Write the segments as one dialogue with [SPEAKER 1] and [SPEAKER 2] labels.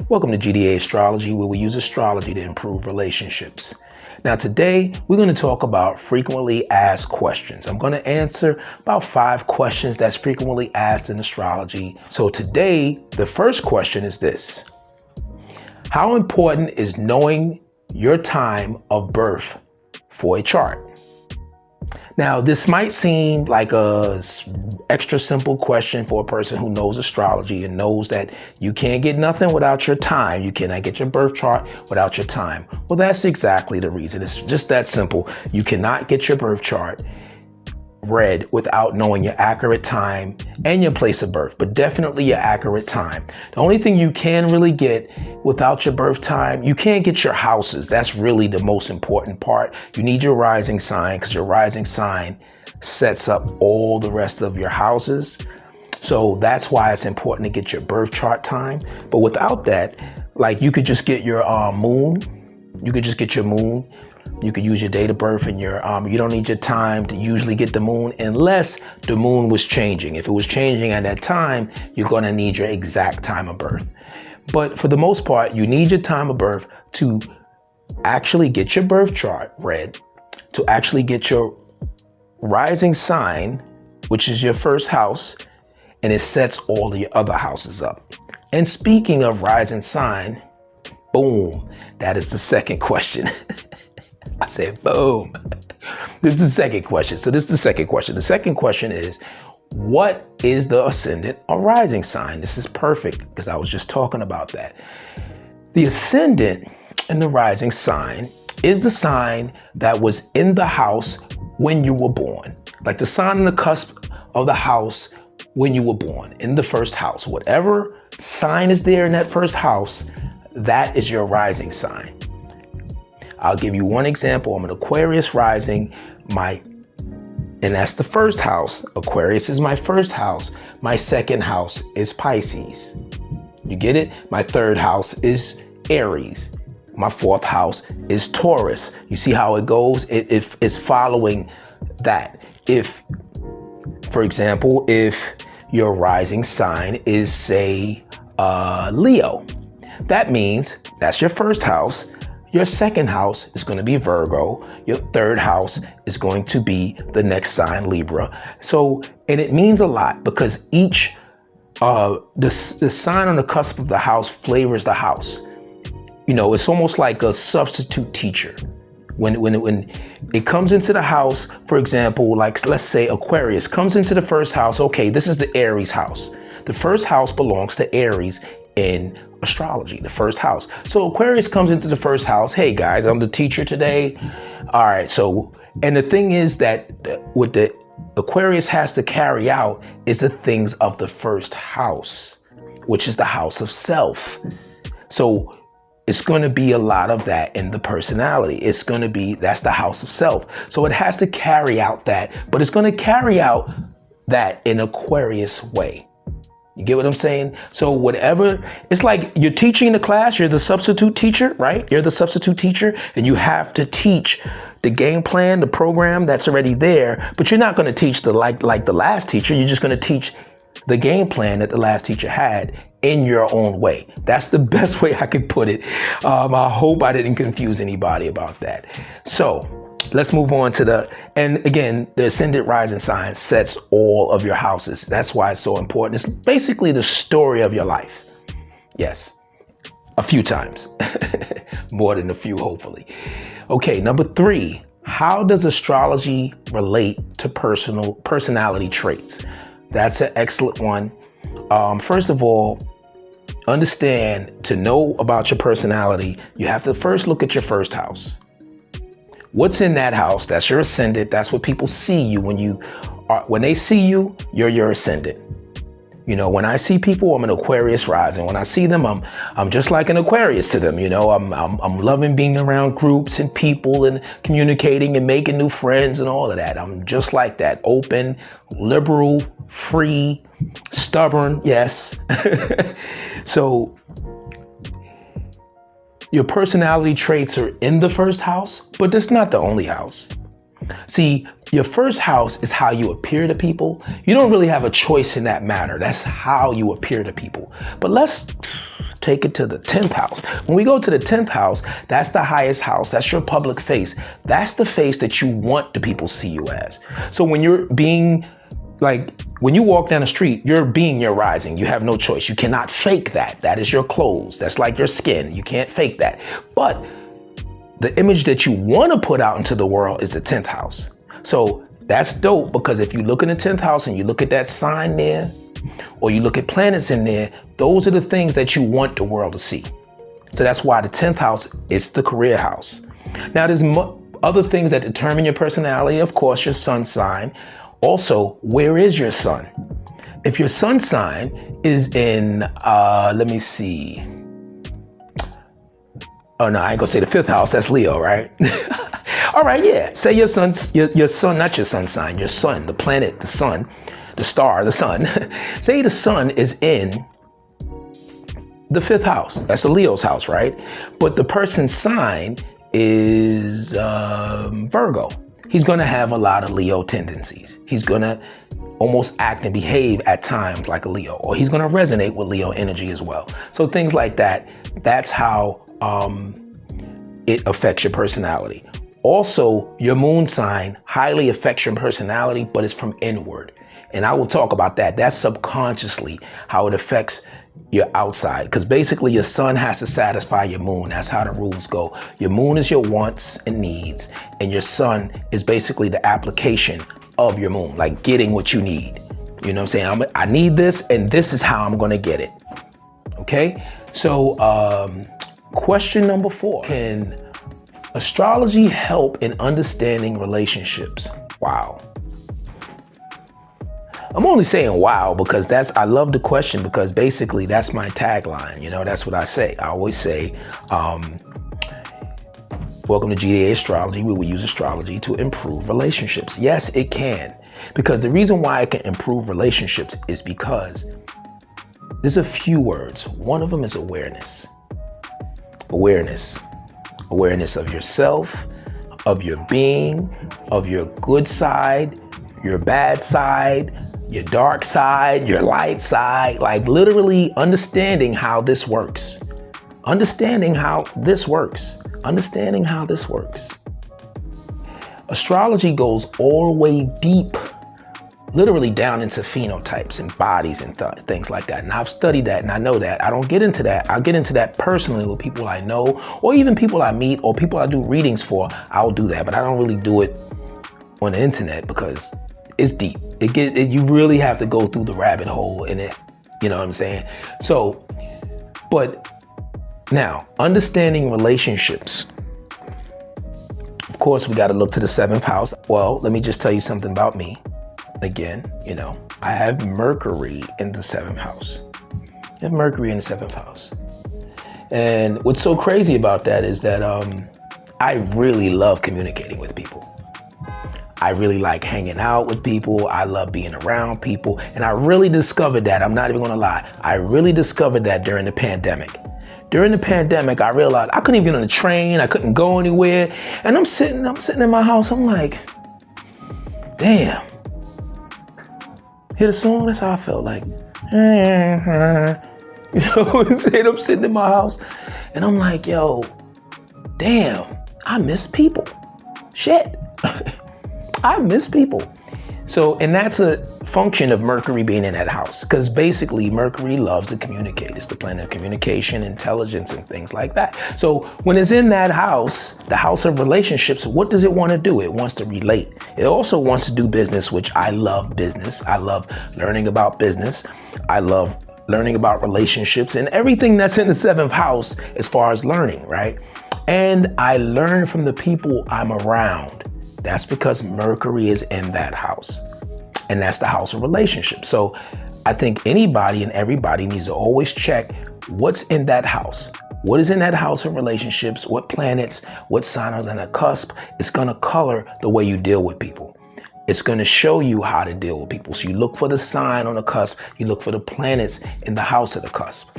[SPEAKER 1] Welcome to gdaastrology, where we use astrology to improve relationships. Now today, we're going to talk about frequently asked questions. I'm going to answer about 5 questions that's frequently asked in astrology. So today, the first question is this: how important is knowing your time of birth for a chart? Now, this might seem like a extra simple question for a person who knows astrology and knows that you can't get nothing without your time. You cannot get your birth chart without your time. Well, that's exactly the reason. It's just that simple. You cannot get your birth chart read without knowing your accurate time and your place of birth, but definitely your accurate time. The only thing you can really get without your birth time, you can't get your houses. That's really the most important part. You need your rising sign, because your rising sign sets up all the rest of your houses. So that's why it's important to get your birth chart time. But without that, like, you could just get your moon. You could just get your moon. You could use your date of birth and your, you don't need your time to usually get the moon unless the moon was changing. If it was changing at that time, you're going to need your exact time of birth. But for the most part, you need your time of birth to actually get your birth chart read, to actually get your rising sign, which is your first house, and it sets all the other houses up. And speaking of rising sign, boom, that is the second question. I said, boom. This is the second question. So this is the second question. The second question is, what is the ascendant or rising sign? This is perfect because I was just talking about that. The ascendant and the rising sign is the sign that was in the house when you were born. Like the sign on the cusp of the house when you were born, in the first house. Whatever sign is there in that first house, that is your rising sign. I'll give you one example. I'm an Aquarius rising, and that's the first house. Aquarius is my first house. My second house is Pisces. You get it? My third house is Aries. My fourth house is Taurus. You see how it goes? It's following that. If, for example, if your rising sign is, say, Leo, that means that's your first house. Your second house is going to be Virgo. Your third house is going to be the next sign, Libra. So, and it means a lot because each, the sign on the cusp of the house flavors the house. You know, it's almost like a substitute teacher. When it comes into the house, for example, like let's say Aquarius comes into the first house. Okay, this is the Aries house. The first house belongs to Aries in astrology, the first house. So Aquarius comes into the first house. Hey guys, I'm the teacher today. All right. So, and the thing is that what the Aquarius has to carry out is the things of the first house, which is the house of self. So it's going to be a lot of that in the personality. It's going to be, that's the house of self. So it has to carry out that, but it's going to carry out that in Aquarius way. You get what I'm saying? So whatever, it's like you're teaching the class, you're the substitute teacher, right? You're the substitute teacher and you have to teach the game plan, the program that's already there, but you're not going to teach the like the last teacher. You're just going to teach the game plan that the last teacher had in your own way. That's the best way I could put it. I hope I didn't confuse anybody about that. So let's move on to and again, the ascendant rising sign sets all of your houses. That's why it's so important. It's basically the story of your life. Yes, a few times, more than a few, hopefully. Okay, number 3, how does astrology relate to personality traits? That's an excellent one. First of all, understand, to know about your personality, you have to first look at your first house. What's in that house? That's your ascendant. That's what people see you when they see you, you're your ascendant. You know, when I see people, I'm an Aquarius rising. When I see them, I'm just like an Aquarius to them. You know, I'm loving being around groups and people and communicating and making new friends and all of that. I'm just like that, open, liberal, free, stubborn. Yes. So your personality traits are in the first house, but that's not the only house. See, your first house is how you appear to people. You don't really have a choice in that matter. That's how you appear to people. But let's take it to the 10th house. When we go to the 10th house, that's the highest house. That's your public face. That's the face that you want the people see you as. So when you're being like, when you walk down the street, you're being your rising. You have no choice. You cannot fake that. That is your clothes. That's like your skin. You can't fake that. But the image that you want to put out into the world is the 10th house. So that's dope, because if you look in the 10th house and you look at that sign there, or you look at planets in there, those are the things that you want the world to see. So that's why the 10th house is the career house. Now there's other things that determine your personality. Of course, your sun sign. Also, where is your sun? If your sun sign is in, let me see. Oh no, I ain't gonna say the 5th house, that's Leo, right? All right, yeah. Say your sun, not your sun sign, your sun, the planet, the sun, the star, the sun. Say the sun is in the 5th house. That's the Leo's house, right? But the person's sign is Virgo. He's gonna have a lot of Leo tendencies. He's gonna almost act and behave at times like a Leo, or he's gonna resonate with Leo energy as well. So things like that, that's how it affects your personality. Also, your moon sign highly affects your personality, but it's from inward. And I will talk about that. That's subconsciously how it affects your outside. Because basically your sun has to satisfy your moon. That's how the rules go. Your moon is your wants and needs, and your sun is basically the application of your moon, like getting what you need. You know what I'm saying? I need this, and this is how I'm gonna get it. Okay? So, question number 4. Can astrology help in understanding relationships? Wow. I'm only saying wow because I love the question, because basically that's my tagline. You know, that's what I say. I always say, welcome to gdaastrology, where we use astrology to improve relationships. Yes, it can. Because the reason why it can improve relationships is because there's a few words. One of them is awareness. Awareness. Awareness of yourself, of your being, of your good side, your bad side, your dark side, your light side, like literally understanding how this works. Understanding how this works. Understanding how this works. Astrology goes all the way deep, literally down into phenotypes and bodies and things like that. And I've studied that and I know that. I don't get into that. I'll get into that personally with people I know, or even people I meet, or people I do readings for. I'll do that, but I don't really do it on the internet because it's deep. You really have to go through the rabbit hole in it. You know what I'm saying? So, but now, understanding relationships. Of course, we got to look to the 7th house. Well, let me just tell you something about me. Again, you know, I have Mercury in the 7th house. I have Mercury in the 7th house. And what's so crazy about that is that I really love communicating with people. I really like hanging out with people. I love being around people. And I really discovered that, I'm not even gonna lie, I really discovered that during the pandemic. During the pandemic, I realized I couldn't even get on the train. I couldn't go anywhere. And I'm sitting in my house. I'm like, damn. Hear the song? That's how I felt like. You know what I'm saying? I'm sitting in my house and I'm like, yo, damn, I miss people. Shit. I miss people. So, and that's a function of Mercury being in that house, because basically Mercury loves to communicate. It's the planet of communication, intelligence, and things like that. So when it's in that house, the house of relationships, what does it want to do? It wants to relate. It also wants to do business, which I love business. I love learning about business. I love learning about relationships and everything that's in the 7th house as far as learning, right? And I learn from the people I'm around. That's because Mercury is in that house, and that's the house of relationships. So I think anybody and everybody needs to always check what's in that house. What is in that house of relationships? What planets, what signs on the cusp? It's gonna color the way you deal with people. It's gonna show you how to deal with people. So you look for the sign on the cusp, you look for the planets in the house of the cusp.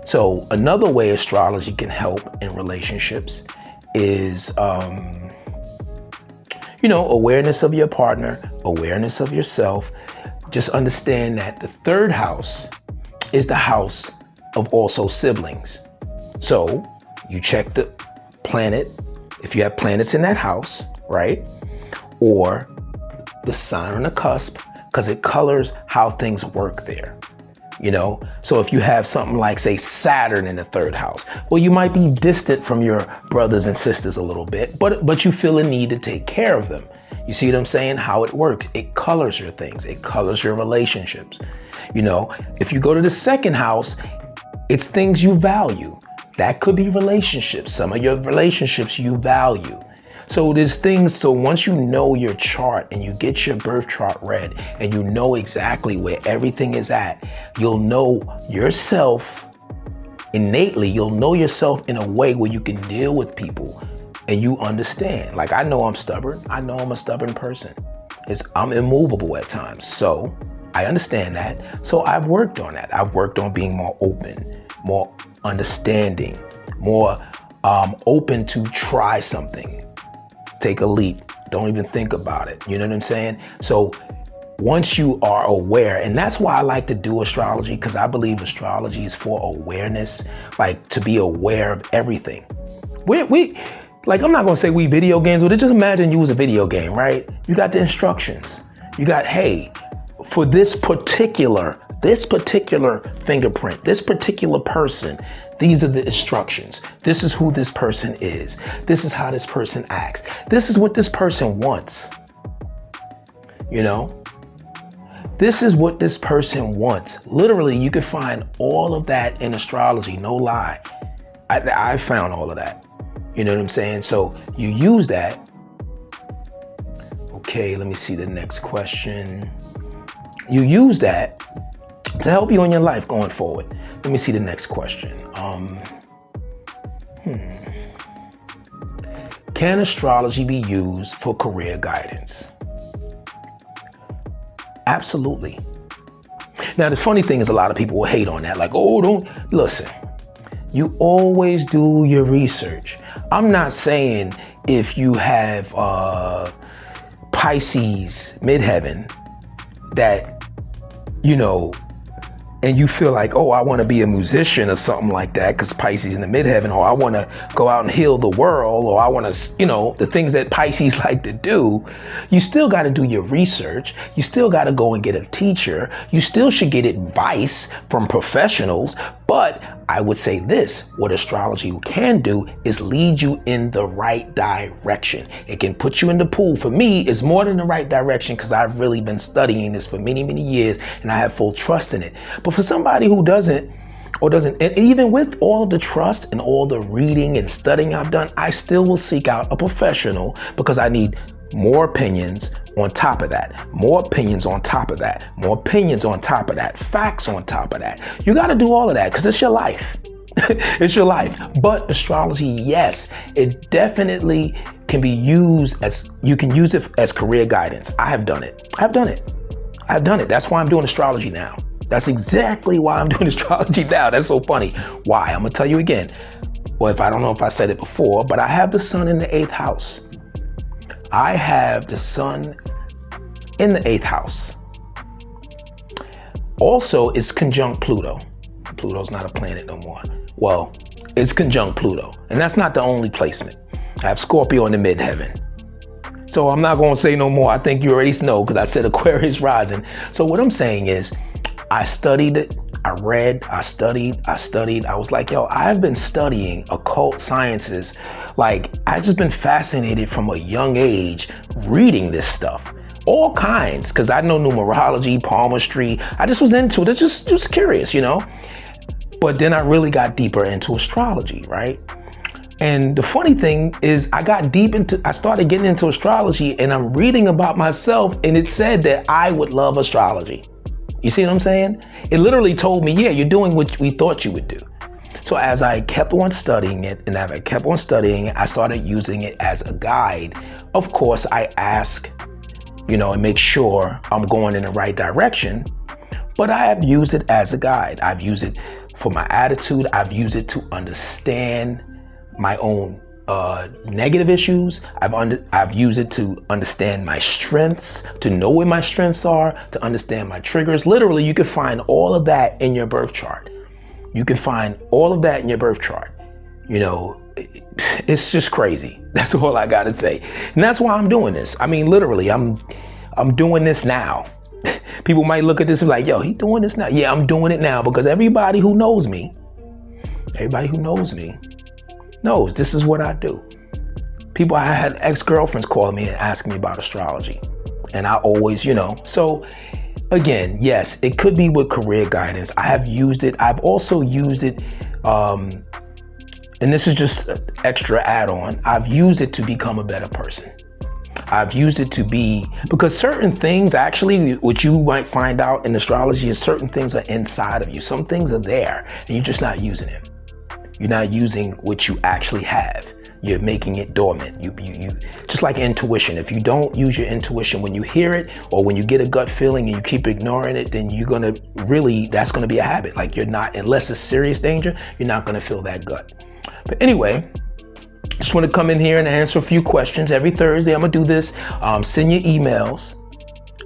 [SPEAKER 1] So another way astrology can help in relationships is, awareness of your partner, awareness of yourself. Just understand that the third house is the house of also siblings. So you check the planet, if you have planets in that house, right? Or the sign on the cusp, because it colors how things work there. So if you have something like, say, Saturn in the third house, well, you might be distant from your brothers and sisters a little bit, but you feel a need to take care of them. You see what I'm saying? How it works. It colors your things. It colors your relationships. If you go to the second house, it's things you value. That could be relationships. Some of your relationships you value. So there's things, so once you know your chart and you get your birth chart read and you know exactly where everything is at, you'll know yourself innately. You'll know yourself in a way where you can deal with people and you understand. Like, I know I'm stubborn. I know I'm a stubborn person. I'm immovable at times. So I understand that. So I've worked on that. I've worked on being more open, more understanding, more open to try something. Take a leap. Don't even think about it. You know what I'm saying? So once you are aware, and that's why I like to do astrology, because I believe astrology is for awareness, like to be aware of everything. Like, I'm not gonna say we video games, but just imagine you was a video game, right? You got the instructions. You got, hey, for this particular fingerprint, this particular person, these are the instructions. This is who this person is. This is how this person acts. This is what this person wants. This is what this person wants. Literally, you can find all of that in astrology, no lie. I found all of that. You know what I'm saying? So you use that. Okay, let me see the next question. You use that to help you in your life going forward. Let me see the next question. Can astrology be used for career guidance? Absolutely. Now, the funny thing is, a lot of people will hate on that. Like, oh, don't listen. You always do your research. I'm not saying if you have Pisces midheaven that, and you feel like, oh, I want to be a musician or something like that because Pisces in the midheaven, or I want to go out and heal the world, or I want to, the things that Pisces like to do. You still got to do your research. You still got to go and get a teacher. You still should get advice from professionals. But I would say this, what astrology can do is lead you in the right direction. It can put you in the pool. For me, it's more than the right direction because I've really been studying this for many, many years and I have full trust in it. But for somebody who doesn't, and even with all of the trust and all the reading and studying I've done, I still will seek out a professional because I need more opinions on top of that, more opinions on top of that, more opinions on top of that, facts on top of that. You got to do all of that because it's your life. It's your life. But astrology, yes, it definitely can be used as, you can use it as career guidance. I have done it. I've done it. That's why I'm doing astrology now. That's exactly why I'm doing astrology now. That's so funny. Why? I'm going to tell you again. Well, I don't know if I said it before, but I have the sun in the 8th house. I have the sun in the 8th house. Also, it's conjunct Pluto. Pluto's not a planet no more. Well, it's conjunct Pluto. And that's not the only placement. I have Scorpio in the midheaven. So I'm not going to say no more. I think you already know because I said Aquarius rising. So what I'm saying is, I studied it. I read, I studied. I was like, yo, I've been studying occult sciences. Like, I've just been fascinated from a young age reading this stuff. All kinds, because I know numerology, palmistry. I just was into it. It's just curious, But then I really got deeper into astrology, right? And the funny thing is I started getting into astrology and I'm reading about myself and it said that I would love astrology. You see what I'm saying? It literally told me, yeah, you're doing what we thought you would do. So as I kept on studying it and as I kept on studying it, I started using it as a guide. Of course, I ask, and make sure I'm going in the right direction, but I have used it as a guide. I've used it for my attitude. I've used it to understand my own negative issues. I've used it to understand my strengths, to know where my strengths are, to understand my triggers. Literally, you can find all of that in your birth chart. You can find all of that in your birth chart. You know, it's just crazy. That's all I gotta say. And that's why I'm doing this. I mean, literally, I'm doing this now. People might look at this and be like, yo, he's doing this now. Yeah, I'm doing it now because everybody who knows me knows this is what I do. I had ex-girlfriends call me and ask me about astrology. And I always, so again, yes, it could be with career guidance. I have used it. I've also used it, and this is just an extra add-on. I've used it to become a better person. I've used it because certain things actually, what you might find out in astrology is certain things are inside of you. Some things are there and you're just not using them. You're not using what you actually have. You're making it dormant. You just like intuition. If you don't use your intuition when you hear it or when you get a gut feeling and you keep ignoring it, then that's gonna be a habit. Like you're not, unless it's serious danger, you're not gonna feel that gut. But anyway, just want to come in here and answer a few questions. Every Thursday, I'm gonna do this. Send your emails.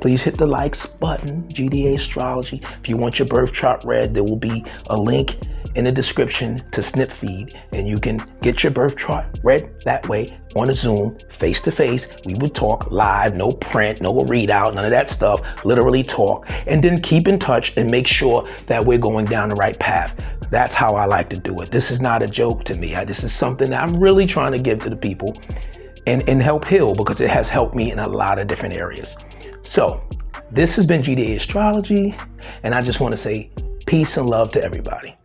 [SPEAKER 1] Please hit the likes button, gdaastrology. If you want your birth chart read, there will be a link in the description to Snip Feed, and you can get your birth chart read that way on a Zoom, face to face. We would talk live, no print, no readout, none of that stuff. Literally talk, and then keep in touch and make sure that we're going down the right path. That's how I like to do it. This is not a joke to me. This is something that I'm really trying to give to the people and help heal, because it has helped me in a lot of different areas. So this has been gdaastrology, and I just want to say peace and love to everybody.